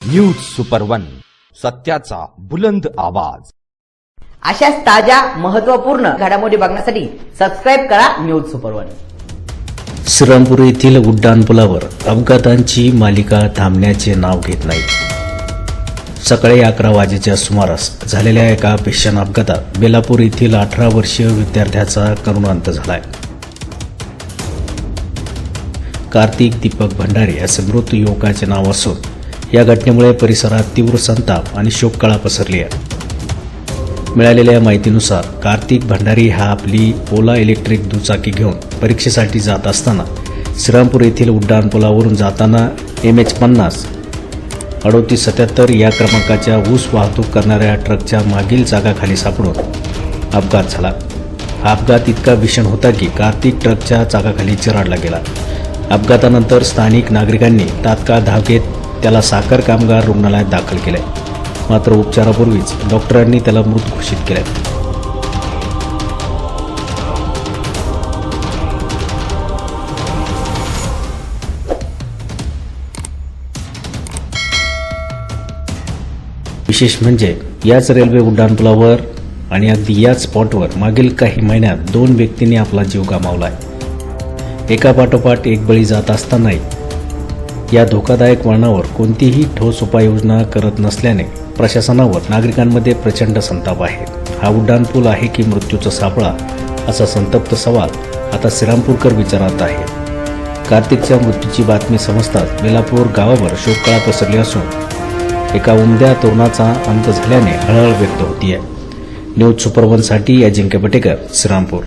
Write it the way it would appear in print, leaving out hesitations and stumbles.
News super one, सत्याचा बुलंद आवाज। अशाच ताज्या महत्त्वपूर्ण घडामोडी बघण्यासाठी सबस्क्राइब करा न्यूज सुपर वन। श्रीरामपूर येथील उड्डाणपुलावर अपघातांची मालिका थांबण्याचे नाव घेत नाही। सकाळी 11 वाजेच्या सुमारास झालेल्या एका भीषण अपघातात बेलापूर येथील 18 वर्षीय विद्यार्थ्याचा करुण अंत झालाय। कार्तिक दीपक भंडारी असे मृत युवकाचे नाव असून या घटनेमुळे परिसरात तीव्र संताप आणि शोककळा पसरली आहे। मिळालेल्या माहितीनुसार कार्तिक भंडारी हा आपली ओला इलेक्ट्रिक दुचाकी घेऊन परीक्षेसाठी जात असताना श्रीरामपूर येथील उड्डाणपुलावरून जाताना MH50 3877 या क्रमांकाच्या ऊस वाहतूक करणाऱ्या ट्रकच्या मागील चाकाखाली सापडून अपघात झाला। हा अपघात इतका भीषण होता की कार्तिक ट्रकच्या चाकाखाली चिराडला गेला। अपघातानंतर स्थानिक नागरिकांनी तात्काळ धाव घेत त्याला साखर कामगार रुग्णालयात दाखल केले, मात्र उपचारापूर्वीच डॉक्टरांनी त्याला मृत घोषित केले। विशेष म्हणजे याच रेल्वे उड्डाणपुलावर आणि अगदी याच स्पॉटवर मागील काही महिन्यात 2 व्यक्तींनी आपला जीव गमावलाय। एका पाठोपाठ एक बळी जात असतानाही या धोकादायक वळणावर कोणतीही ठोस उपाययोजना करत नसल्याने प्रशासनावर नागरिकांमध्ये प्रचंड संताप आहे। हा उड्डाणपूल आहे की मृत्यूचा सापळा, असा संतप्त सवाल आता श्रीरामपूरकर विचारत आहे। कार्तिकच्या मृत्यूची बातमी समजताच बेलापूर गावावर शोककळा पसरली असून एका उमद्या तरुणाचा अंत झाल्याने हळहळ व्यक्त होतीये। न्यूज सुपर वन साठी अजिंक्य बटेकर, श्रीरामपूर।